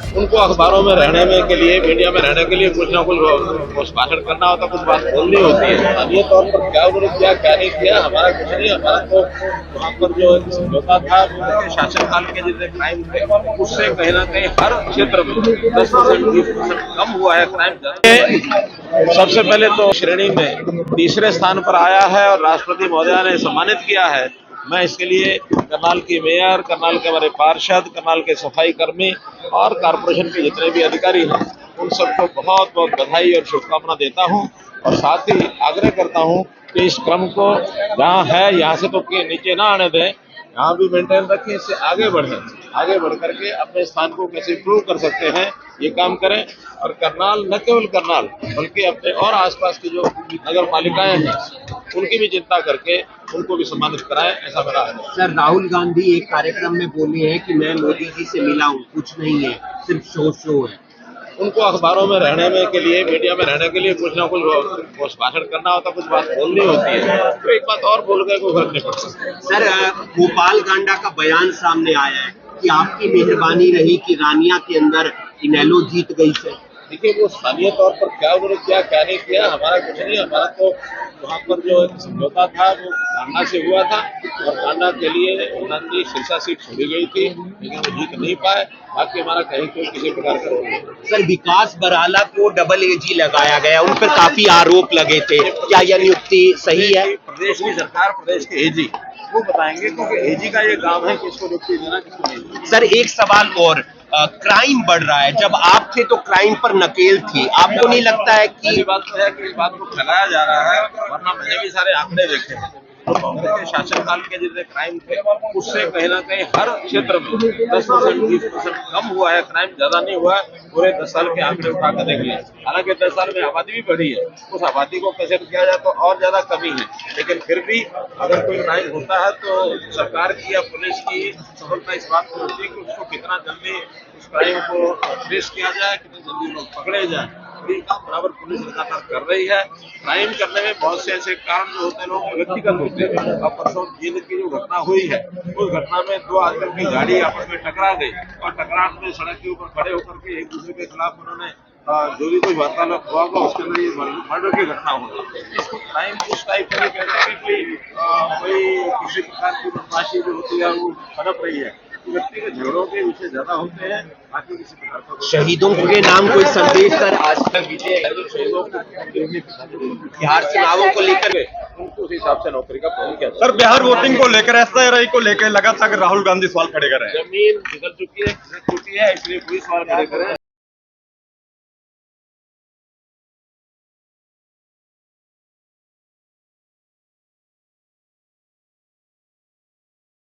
उनको अखबारों में रहने में के लिए, मीडिया में रहने के लिए कुछ ना कुछ भाषण करना होता, कुछ बात बोलनी होती है। स्थानीय तौर पर क्या उन्होंने किया, क्या नहीं किया, हमारा कुछ नहीं। हमारा तो वहाँ पर जो एक समझौता था, वो शासनकाल के जितने क्राइम थे, उससे कहीं ना कहीं हर क्षेत्र में 10% 20% कम हुआ है क्राइम। सबसे पहले तो श्रेणी में तीसरे स्थान पर आया है और राष्ट्रपति महोदया ने सम्मानित किया है। मैं इसके लिए करनाल की मेयर, करनाल के हमारे पार्षद, करनाल के सफाई कर्मी और कारपोरेशन के जितने भी अधिकारी हैं, उन सबको बहुत बहुत बधाई और शुभकामना देता हूं और साथ ही आग्रह करता हूं कि इस क्रम को जहां है यहाँ से तो नीचे ना आने दें, यहाँ भी मेंटेन रखें, इससे आगे बढ़ें, आगे बढ़ करके अपने स्थान को कैसे इम्प्रूव कर सकते हैं ये काम करें। और करनाल, न केवल करनाल बल्कि अपने और आसपास की जो नगर पालिकाएं हैं उनकी भी चिंता करके उनको भी सम्मानित कराएं, ऐसा मेरा है। सर, राहुल गांधी एक कार्यक्रम में बोले हैं कि मैं मोदी जी से मिला हूँ, कुछ नहीं है, सिर्फ शो है। उनको अखबारों में रहने में के लिए, मीडिया में रहने के लिए कुछ ना कुछ भाषण करना होता, कुछ बात बोलनी होती है। तो एक बात और बोल गए कोई फर्क नहीं पड़ता। सर, गोपाल कांडा का बयान सामने आया है कि आपकी मेहरबानी रही कि रानिया के अंदर इनेलो जीत गई सर। देखिए, वो स्थानीय तौर पर क्या उन्होंने किया, क्या नहीं किया, हमारा कुछ नहीं। हमारा तो वहाँ पर जो एक समझौता था वो कांडा से हुआ था और कांडा के लिए उनकी सिरसा सीट छोड़ी गई थी, लेकिन वो जीत नहीं पाए। बाकी हमारा कहीं कोई किसी प्रकार का रोल नहीं। सर, विकास बराला को डबल एजी लगाया गया, उन पर काफी आरोप लगे थे, क्या यह नियुक्ति सही है? प्रदेश की सरकार, प्रदेश के एजी वो बताएंगे, क्योंकि एजी का ये काम है किसको नियुक्ति देना, किसको नहीं। सर, एक सवाल और, क्राइम बढ़ रहा है, जब आप थे तो क्राइम पर नकेल थी, आपको नहीं लगता है कि बात तो है कि इस बात को फैलाया जा रहा है, वरना मैंने भी सारे आंकड़े देखे हैं। कांग्रेस के शासनकाल के जितने क्राइम थे, उससे कहीं ना कहीं हर क्षेत्र में 10% 20% कम हुआ है, क्राइम ज्यादा नहीं हुआ है। पूरे 10 साल के आंकड़े उठाकर देख लिया। हालांकि 10 साल में आबादी भी बढ़ी है, उस आबादी को कैसे किया जाए तो और ज्यादा कमी है, लेकिन फिर भी अगर कोई क्राइम होता है तो सरकार की या पुलिस की सफलता इस बात को होती है कि उसको कितना जल्दी उस क्राइम को ट्रेस किया जाए, कितनी जल्दी लोग पकड़े जाए। बराबर पुलिस लगातार कर रही है। क्राइम करने में बहुत से ऐसे कारण जो होते हैं लोगों के व्यक्तिगत होते हैं। अब परसों जींद की जो घटना हुई है, उस घटना में 2 आदमियों की गाड़ी आपस में टकरा गई और टकराव में सड़क के ऊपर खड़े होकर के एक दूसरे के खिलाफ उन्होंने जो भी कोई वार्तालाप हुआ होगा उसके अंदर ये मर्डर की घटना हुई। इसको क्राइम उस टाइप का कहते हैं कि कोई किसी प्रकार की बदमाशी जो होती है वो पनप रही है। व्यक्तिगत झगड़ों के विषय ज्यादा होते हैं, बाकी किसी प्रकार का शहीदों के नाम कोई संदेश सर आज तक विजय शहीदों बिहार चुनावों को लेकर उनको उस हिसाब से नौकरी का पहुंच किया सर, बिहार वोटिंग को लेकर, एसआईआर को लेकर लगा था कि राहुल गांधी सवाल खड़े कर रहे हैं। जमीन बिगड़ चुकी है, इसलिए कोई सवाल खड़े करें।